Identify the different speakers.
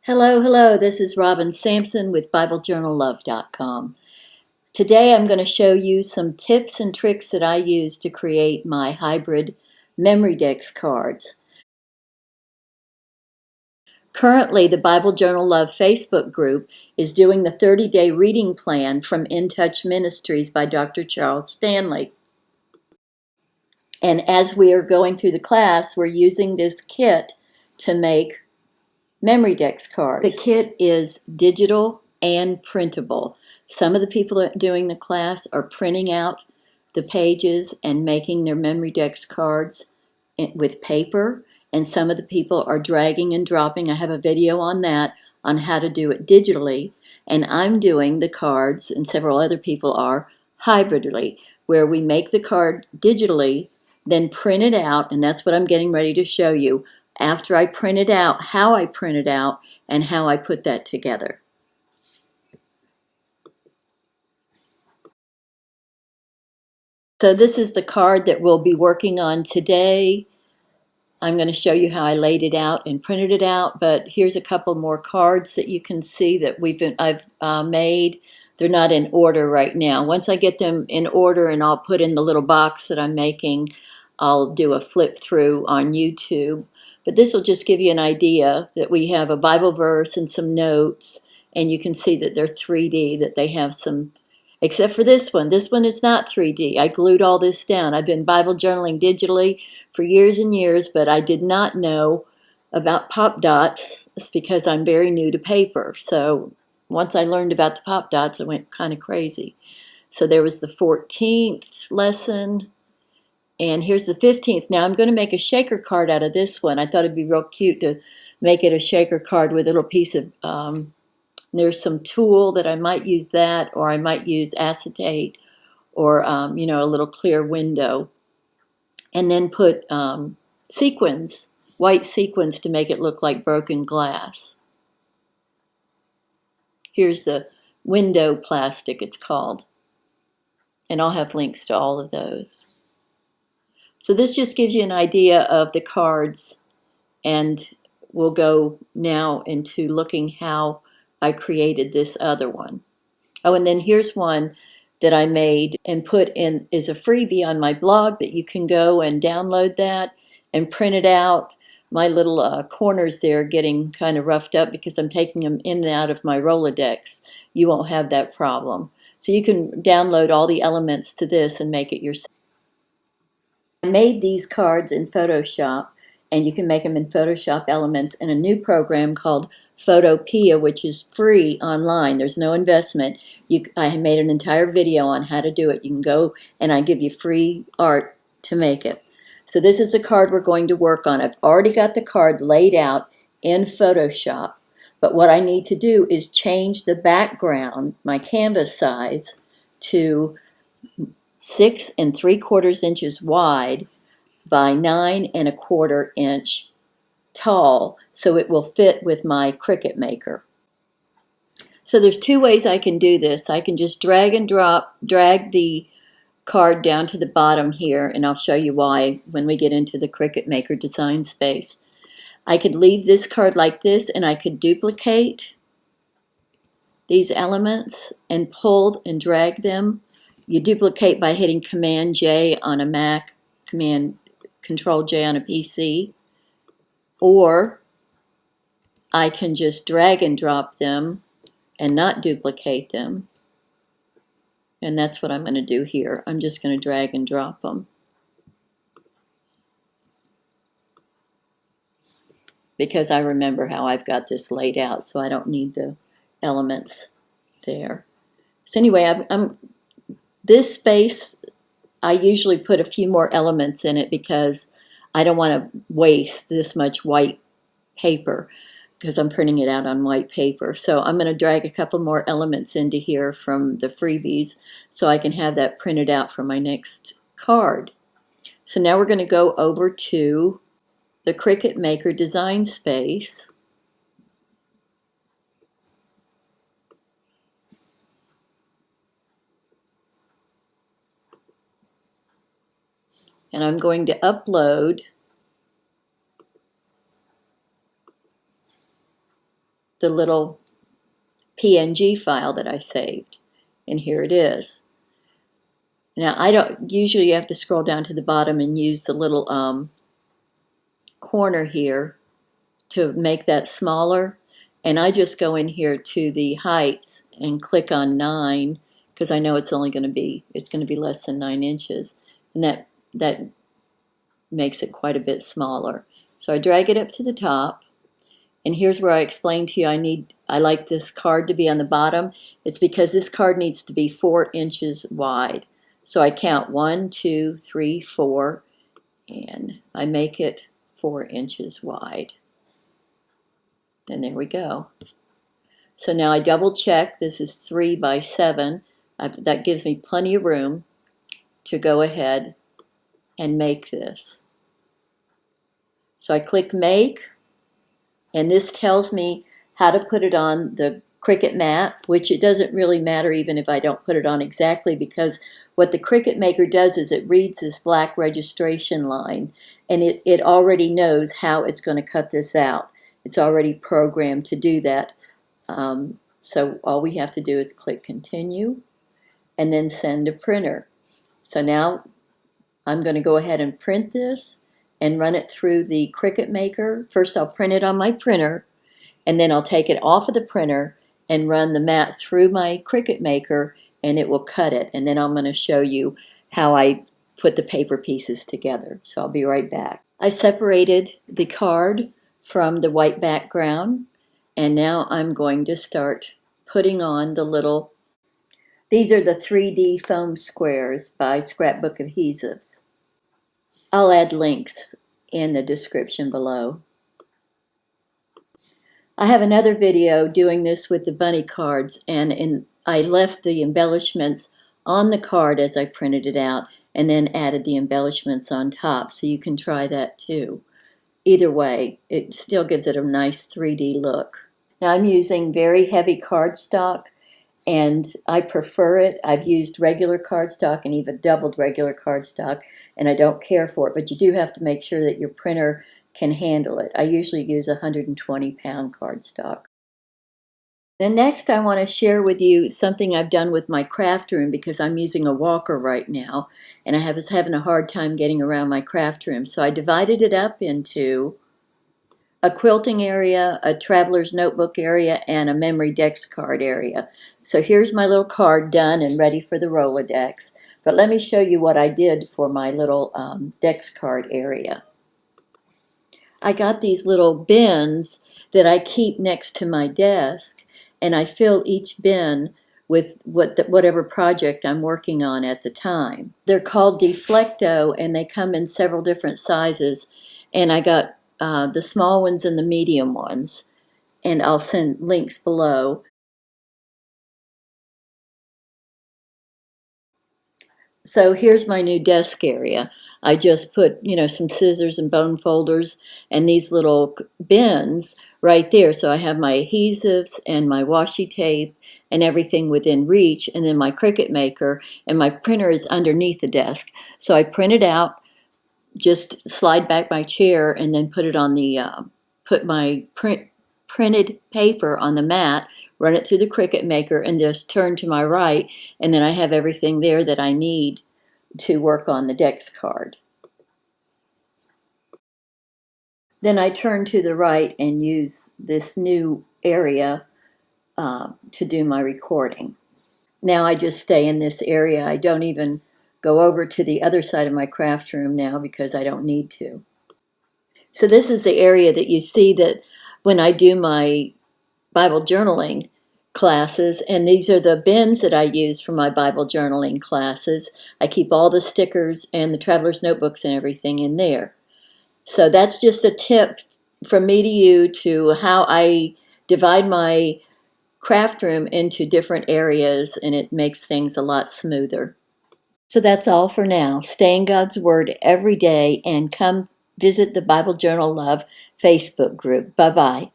Speaker 1: Hello, this is Robin Sampson with BibleJournalLove.com. Today I'm going to show you some tips and tricks that I use to create my hybrid memory dex cards. Currently, the Bible Journal Love Facebook group is doing the 30-day reading plan from In Touch Ministries by Dr. Charles Stanley. And as we are going through the class, we're using this kit to make memory dex cards. The kit is digital and printable. Some of the people doing the class are printing out the pages and making their memory dex cards with paper, and some of the people are dragging and dropping. I have a video on that, on how to do it digitally, and I'm doing the cards, and several other people are, hybridly, where we make the card digitally, then print it out, and that's what I'm getting ready to show you. After I print it out, how I print it out, and how I put that together. So this is the card that we'll be working on today. I'm going to show you how I laid it out and printed it out, but here's a couple more cards that you can see that I've made. They're not in order right now. Once I get them in order and I'll put in the little box that I'm making, I'll do a flip through on YouTube. But this will just give you an idea that we have a Bible verse and some notes, and you can see that they're 3D, that they have some, except for this one. This one is not 3D. I glued all this down. I've been Bible journaling digitally for years and years, but I did not know about pop dots. It's because I'm very new to paper. So once I learned about the pop dots, I went kind of crazy. So there was the 14th lesson. And here's the 15th. Now I'm going to make a shaker card out of this one. I thought it'd be real cute to make it a shaker card with a little piece of, there's some tulle that I might use that, or I might use acetate, or, a little clear window. And then put sequins, white sequins, to make it look like broken glass. Here's the window plastic, it's called. And I'll have links to all of those. So this just gives you an idea of the cards, and we'll go now into looking how I created this other one. Oh, and then here's one that I made and put in is a freebie on my blog that you can go and download that and print it out. My little corners there are getting kind of roughed up because I'm taking them in and out of my Rolodex. You won't have that problem. So you can download all the elements to this and make it yourself. I made these cards in Photoshop, and you can make them in Photoshop Elements in a new program called Photopea, which is free online. There's no investment. I made an entire video on how to do it. You can go, and I give you free art to make it. So this is the card we're going to work on. I've already got the card laid out in Photoshop, but what I need to do is change the background, my canvas size, to 6 3/4 inches wide by 9 1/4 inch tall, so it will fit with my Cricut Maker. So there's two ways I can do this. I can just drag the card down to the bottom here, and I'll show you why when we get into the Cricut Maker design space. I could leave this card like this, and I could duplicate these elements and pull and drag them. You duplicate by hitting Command J on a Mac, Control J on a PC, or I can just drag and drop them and not duplicate them. And that's what I'm going to do here. I'm just going to drag and drop them, because I remember how I've got this laid out, so I don't need the elements there. So anyway, this space, I usually put a few more elements in it because I don't want to waste this much white paper, because I'm printing it out on white paper. So I'm going to drag a couple more elements into here from the freebies so I can have that printed out for my next card. So now we're going to go over to the Cricut Maker design space. And I'm going to upload the little PNG file that I saved. And here it is. Now, I don't, usually you have to scroll down to the bottom and use the little corner here to make that smaller. And I just go in here to the height and click on 9 because I know it's going to be less than 9 inches. And that makes it quite a bit smaller. So I drag it up to the top. And here's where I explained to you I like this card to be on the bottom. It's because this card needs to be 4 inches wide. So I count 1, 2, 3, 4, and I make it 4 inches wide. And there we go. So now I double check. This is 3 by 7. That gives me plenty of room to go ahead and make this. So I click Make. And this tells me how to put it on the Cricut mat, which it doesn't really matter even if I don't put it on exactly, because what the Cricut Maker does is it reads this black registration line, and it already knows how it's going to cut this out. It's already programmed to do that. So all we have to do is click Continue and then Send to Printer. So now I'm going to go ahead and print this and run it through the Cricut Maker. First I'll print it on my printer, and then I'll take it off of the printer and run the mat through my Cricut Maker, and it will cut it. And then I'm going to show you how I put the paper pieces together. So I'll be right back. I separated the card from the white background, and now I'm going to start putting on the little, these are the 3D foam squares by Scrapbook Adhesives. I'll add links in the description below. I have another video doing this with the bunny cards, and I left the embellishments on the card as I printed it out and then added the embellishments on top, so you can try that too. Either way, it still gives it a nice 3D look. Now I'm using very heavy cardstock, and I prefer it. I've used regular cardstock and even doubled regular cardstock, and I don't care for it, but you do have to make sure that your printer can handle it. I usually use 120-pound cardstock. Then next I want to share with you something I've done with my craft room, because I'm using a walker right now, and I was having a hard time getting around my craft room. So I divided it up into a quilting area, a traveler's notebook area, and a memory dex card area. So here's my little card done and ready for the Rolodex. But let me show you what I did for my little dex card area. I got these little bins that I keep next to my desk, and I fill each bin with whatever project I'm working on at the time. They're called Deflecto, and they come in several different sizes, and I got the small ones and the medium ones, and I'll send links below. So here's my new desk area. I just put, some scissors and bone folders and these little bins right there. So I have my adhesives and my washi tape and everything within reach, and then my Cricut Maker, and my printer is underneath the desk. So I print it out, just slide back my chair, and then put it on the, put my printed paper on the mat, run it through the Cricut Maker, and just turn to my right, and then I have everything there that I need to work on the dex card. Then I turn to the right and use this new area to do my recording. Now I just stay in this area. I don't even go over to the other side of my craft room now because I don't need to. So this is the area that you see that when I do my Bible journaling classes, and these are the bins that I use for my Bible journaling classes. I keep all the stickers and the traveler's notebooks and everything in there. So that's just a tip from me to you to how I divide my craft room into different areas, and it makes things a lot smoother. So that's all for now. Stay in God's Word every day, and come visit the Bible Journal Love Facebook group. Bye-bye.